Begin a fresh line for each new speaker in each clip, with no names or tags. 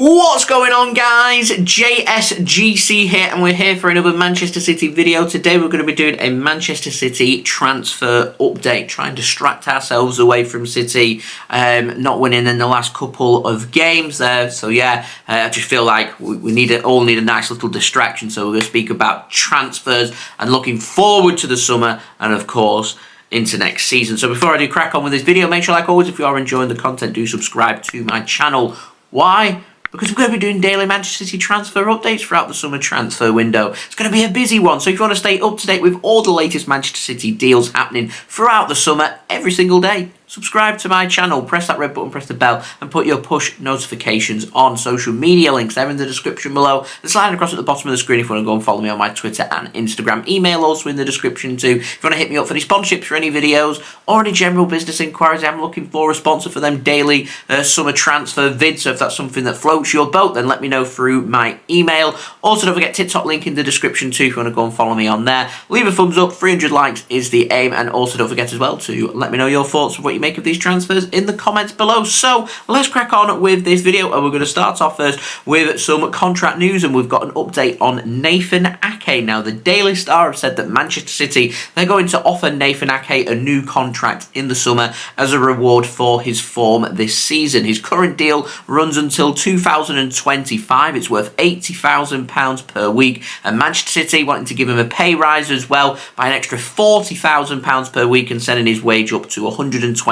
What's going on, guys? JSGC here, and we're here for another Manchester City video. Today we're going to be doing a Manchester City transfer update, trying to distract ourselves away from City not winning in the last couple of games there. So yeah, I just feel like we all need a nice little distraction. So we're going to speak about transfers and looking forward to the summer, and of course into next season. So before I do crack on with this video, make sure, like always, if you are enjoying the content, do subscribe to my channel. Why? Because we're going to be doing daily Manchester City transfer updates throughout the summer transfer window. It's going to be a busy one, so if you want to stay up to date with all the latest Manchester City deals happening throughout the summer, every single day, subscribe to my channel, press that red button, press the bell, and put your push notifications on. Social media links, they're in the description below. They're sliding across at the bottom of the screen if you want to go and follow me on my Twitter and Instagram. Email also in the description too. If you want to hit me up for any sponsorships for any videos or any general business inquiries, I'm looking for a sponsor for them daily summer transfer vids. So if that's something that floats your boat, then let me know through my email. Also, don't forget TikTok link in the description too if you want to go and follow me on there. Leave a thumbs up, 300 likes is the aim, and also don't forget as well to let me know your thoughts of what you make of these transfers in the comments below. So let's crack on with this video, and we're going to start off first with some contract news, and we've got an update on Nathan Ake. Now, the Daily Star have said that Manchester City, they're going to offer Nathan Ake a new contract in the summer as a reward for his form this season. His current deal runs until 2025. It's worth £80,000 per week, and Manchester City wanting to give him a pay rise as well by an extra £40,000 per week and sending his wage up to £120,000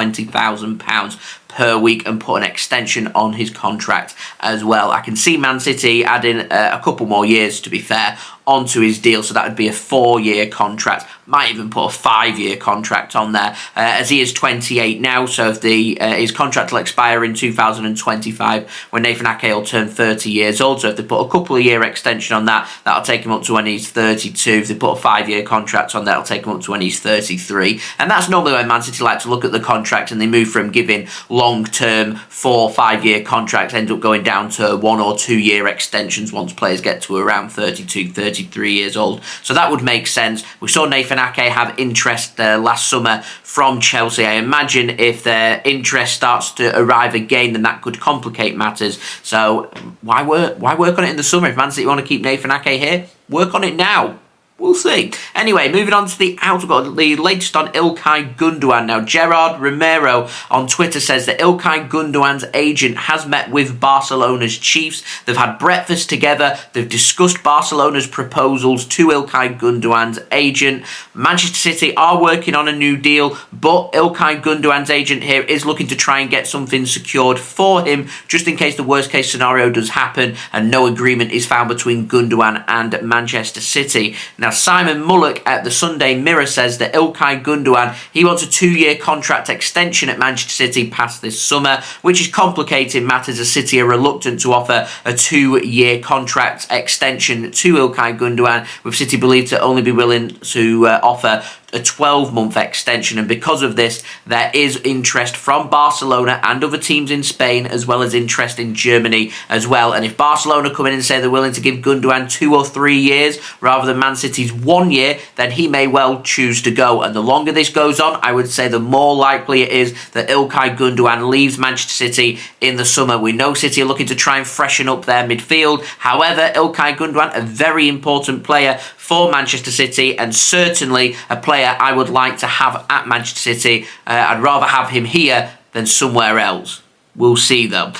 per week and put an extension on his contract as well. I can see Man City adding a couple more years, to be fair, onto his deal, so that would be a 4-year contract. Might even put a 5-year contract on there, as he is 28 now, so if his contract will expire in 2025 when Nathan Ake will turn 30 years old. So if they put a couple of year extension on that, that'll take him up to when he's 32. If they put a 5-year contract on that, it'll take him up to when he's 33. And that's normally when Man City like to look at the contract, and they move from giving long-term 4-5-year contracts, end up going down to 1 or 2 year extensions once players get to around 32, 33 years old. So that would make sense. We saw Nathan Ake have interest last summer from Chelsea. I imagine if their interest starts to arrive again, then that could complicate matters. So why work on it in the summer? If Man City want to keep Nathan Ake here, work on it now. We'll see. Anyway, moving on to the out, we've got the latest on Ilkay Gundogan. Now, Gerard Romero on Twitter says that Ilkay Gundogan's agent has met with Barcelona's chiefs. They've had breakfast together. They've discussed Barcelona's proposals to Ilkay Gundogan's agent. Manchester City are working on a new deal, but Ilkay Gundogan's agent here is looking to try and get something secured for him, just in case the worst case scenario does happen and no agreement is found between Gundogan and Manchester City. Now, Simon Mullock at the Sunday Mirror says that Ilkay Gundogan, he wants a 2-year contract extension at Manchester City past this summer, which is complicating matters as City are reluctant to offer a 2-year contract extension to Ilkay Gundogan, with City believed to only be willing to offer a 12-month extension. And because of this, there is interest from Barcelona and other teams in Spain, as well as interest in Germany as well. And if Barcelona come in and say they're willing to give Gundogan 2 or 3 years rather than Man City's 1 year, then he may well choose to go. And the longer this goes on, I would say the more likely it is that Ilkay Gundogan leaves Manchester City in the summer. We know City are looking to try and freshen up their midfield. However, Ilkay Gundogan, a very important player for Manchester City, and certainly a player I would like to have at Manchester City. I'd rather have him here than somewhere else. We'll see though.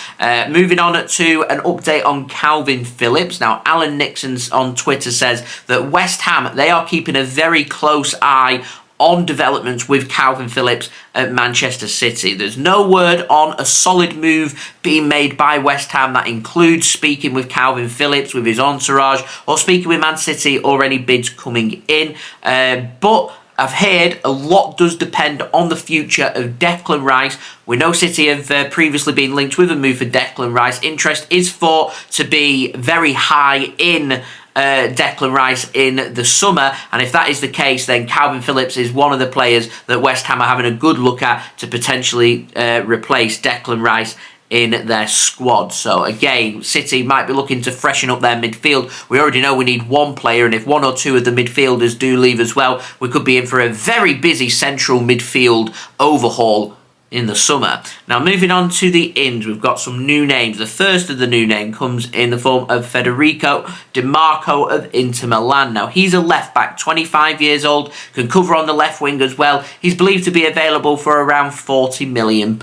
Moving on to an update on Kalvin Phillips. Now, Alan Nixon on Twitter says that West Ham, they are keeping a very close eye on developments with Kalvin Phillips at Manchester City. There's no word on a solid move being made by West Ham that includes speaking with Kalvin Phillips, with his entourage, or speaking with Man City or any bids coming in. But I've heard a lot does depend on the future of Declan Rice. We know City have previously been linked with a move for Declan Rice. Interest is thought to be very high in Declan Rice in the summer, and if that is the case, then Kalvin Phillips is one of the players that West Ham are having a good look at to potentially replace Declan Rice in their squad. So again, City might be looking to freshen up their midfield. We already know we need one player, and if 1 or 2 of the midfielders do leave as well, we could be in for a very busy central midfield overhaul in the summer. Now, moving on to the ins, we've got some new names. The first of the new name comes in the form of Federico Dimarco of Inter Milan. Now, he's a left-back, 25 years old, can cover on the left wing as well. He's believed to be available for around £40 million.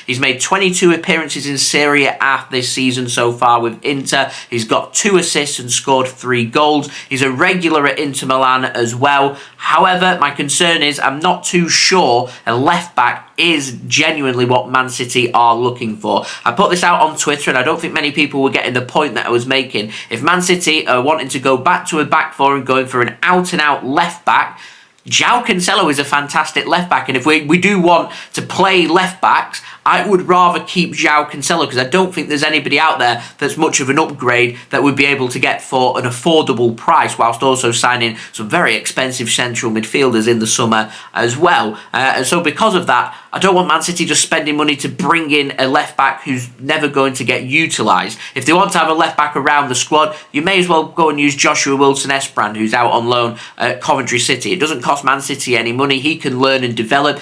He's made 22 appearances in Serie A this season so far with Inter. He's got 2 assists and scored 3 goals. He's a regular at Inter Milan as well. However, my concern is I'm not too sure a left-back is genuinely what Man City are looking for. I put this out on Twitter and I don't think many people were getting the point that I was making. If Man City are wanting to go back to a back four and going for an out-and-out left-back, João Cancelo is a fantastic left-back, and if we do want to play left-backs, I would rather keep João Cancelo because I don't think there's anybody out there that's much of an upgrade that would be able to get for an affordable price, whilst also signing some very expensive central midfielders in the summer as well. And so because of that, I don't want Man City just spending money to bring in a left-back who's never going to get utilised. If they want to have a left-back around the squad, you may as well go and use Joshua Wilson-Esperand, who's out on loan at Coventry City. It doesn't cost Man City any money. He can learn and develop.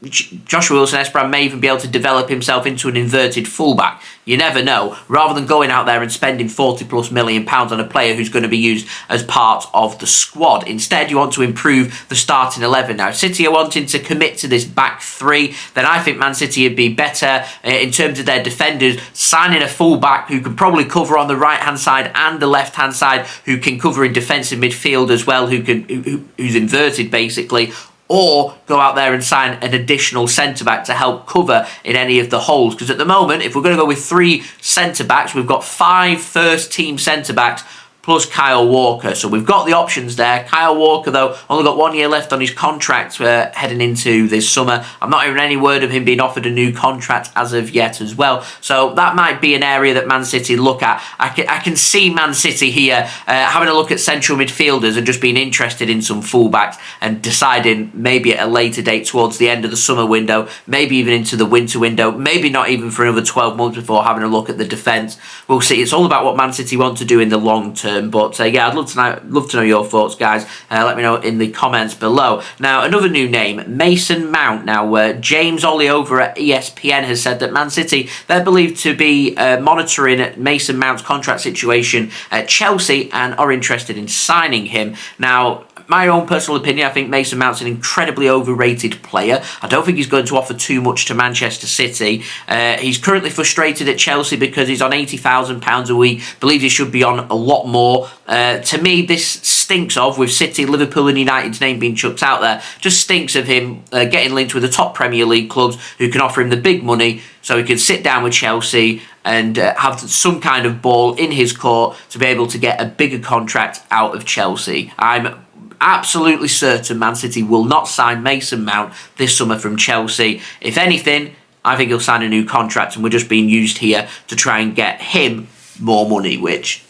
Joshua Wilson-Esperand may even be able to develop himself into an inverted fullback. You never know. Rather than going out there and spending £40+ million on a player who's going to be used as part of the squad. Instead, you want to improve the starting 11. Now, if City are wanting to commit to this back three, then I think Man City would be better in terms of their defenders, signing a fullback who can probably cover on the right-hand side and the left-hand side, who can cover in defensive midfield as well, who's inverted basically, or go out there and sign an additional centre-back to help cover in any of the holes. Because at the moment, if we're going to go with 3 centre-backs, we've got 5 first-team centre-backs plus Kyle Walker. So we've got the options there. Kyle Walker, though, only got 1 year left on his contract heading into this summer. I'm not hearing any word of him being offered a new contract as of yet as well. So that might be an area that Man City look at. I can see Man City here having a look at central midfielders and just being interested in some fullbacks and deciding maybe at a later date towards the end of the summer window, maybe even into the winter window, maybe not even for another 12 months before having a look at the defence. We'll see. It's all about what Man City want to do in the long term. But yeah, I'd love to know your thoughts, guys. Let me know in the comments below. Now, another new name, Mason Mount. Now, James Olley over at ESPN has said that Man City, they're believed to be monitoring Mason Mount's contract situation at Chelsea and are interested in signing him. Now, my own personal opinion, I think Mason Mount's an incredibly overrated player. I don't think he's going to offer too much to Manchester City. He's currently frustrated at Chelsea because he's on £80,000 a week. Believes he should be on a lot more. To me, this stinks of, with City, Liverpool and United's name being chucked out there, just stinks of him getting linked with the top Premier League clubs who can offer him the big money so he can sit down with Chelsea and have some kind of ball in his court to be able to get a bigger contract out of Chelsea. I'm absolutely certain Man City will not sign Mason Mount this summer from Chelsea. If anything, I think he'll sign a new contract and we're just being used here to try and get him more money, which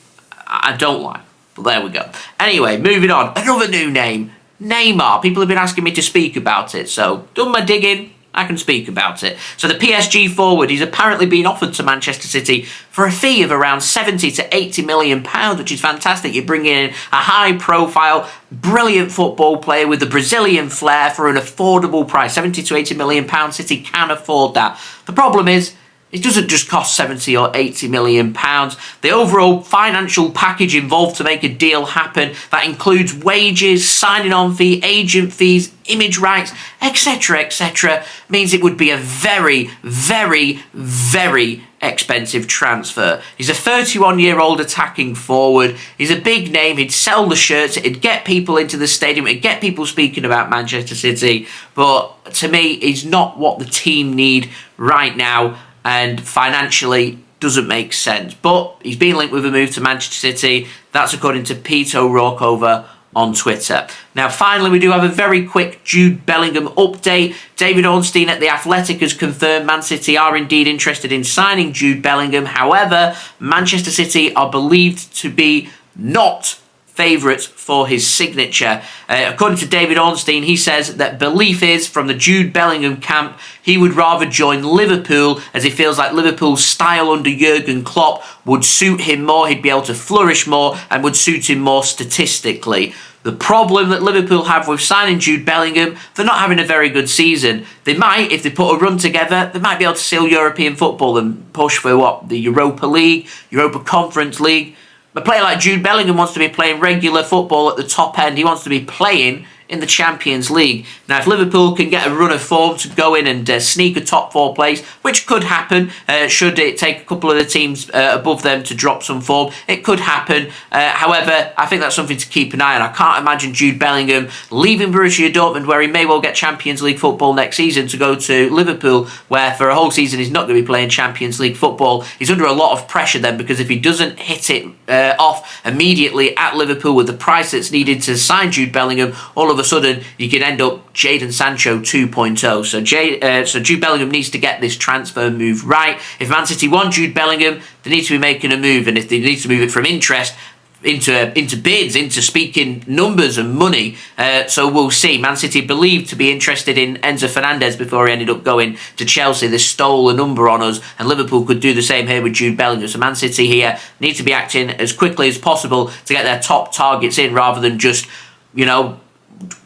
I don't like. But there we go. Anyway, moving on. Another new name, Neymar. People have been asking me to speak about it, so done my digging. I can speak about it. So the PSG forward, he's apparently been offered to Manchester City for a fee of around 70 to 80 million pounds, which is fantastic. You're bringing in a high-profile, brilliant football player with a Brazilian flair for an affordable price. 70 to 80 million pounds, City can afford that. The problem is, it doesn't just cost 70 or 80 million pounds. The overall financial package involved to make a deal happen, that includes wages, signing on fee, agent fees, image rights, etc., means it would be a very, very, very expensive transfer. He's a 31-year-old attacking forward. He's a big name. He'd sell the shirts. It'd get people into the stadium. It'd get people speaking about Manchester City. But to me, he's not what the team need right now, and financially doesn't make sense. But he's been linked with a move to Manchester City. That's according to Pete O'Rourke over on Twitter. Now, finally, we do have a very quick Jude Bellingham update. David Ornstein at The Athletic has confirmed Man City are indeed interested in signing Jude Bellingham. However, Manchester City are believed to be not favourites for his signature. According to David Ornstein, he says that belief is from the Jude Bellingham camp, he would rather join Liverpool as he feels like Liverpool's style under Jurgen Klopp would suit him more. He'd be able to flourish more and would suit him more statistically. The problem that Liverpool have with signing Jude Bellingham, they're not having a very good season. They might, if they put a run together, they might be able to seal European football and push for the Europa League, Europa Conference League. A player like Jude Bellingham wants to be playing regular football at the top end. He wants to be playing in the Champions League. Now, if Liverpool can get a run of form to go in and sneak a top 4 place, which could happen, should it take a couple of the teams above them to drop some form, it could happen. However, I think that's something to keep an eye on. I can't imagine Jude Bellingham leaving Borussia Dortmund, where he may well get Champions League football next season, to go to Liverpool, where for a whole season he's not going to be playing Champions League football. He's under a lot of pressure then, because if he doesn't hit it off immediately at Liverpool with the price that's needed to sign Jude Bellingham, all of a sudden you could end up Jadon Sancho 2.0. So Jude Bellingham needs to get this transfer move right. If Man City want Jude Bellingham, they need to be making a move, and if they need to move it from interest into bids, into speaking numbers and money. So we'll see. Man City believed to be interested in Enzo Fernandez before he ended up going to Chelsea. They stole a number on us, and Liverpool could do the same here with Jude Bellingham. So Man City here need to be acting as quickly as possible to get their top targets in, rather than just,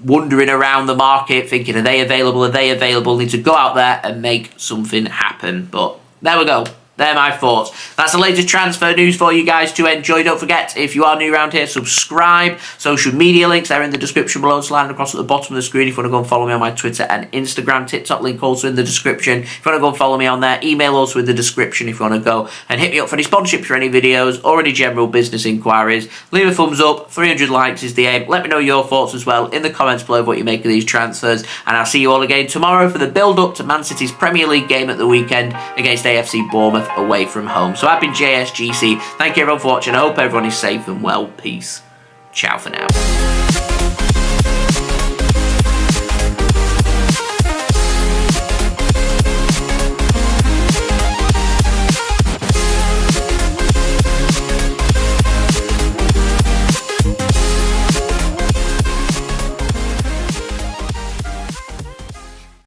wandering around the market thinking, are they available, need to go out there and make something happen. But there we go. They're my thoughts. That's the latest transfer news for you guys to enjoy. Don't forget, if you are new around here, subscribe. Social media links, they're in the description below, sliding across at the bottom of the screen. If you want to go and follow me on my Twitter and Instagram, TikTok link also in the description. If you want to go and follow me on there, email also in the description if you want to go and hit me up for any sponsorships for any videos or any general business inquiries. Leave a thumbs up. 300 likes is the aim. Let me know your thoughts as well in the comments below of what you make of these transfers. And I'll see you all again tomorrow for the build-up to Man City's Premier League game at the weekend against AFC Bournemouth away from home. So I've been JSGC. Thank you everyone for watching. I hope everyone is safe and well. Peace. Ciao for now.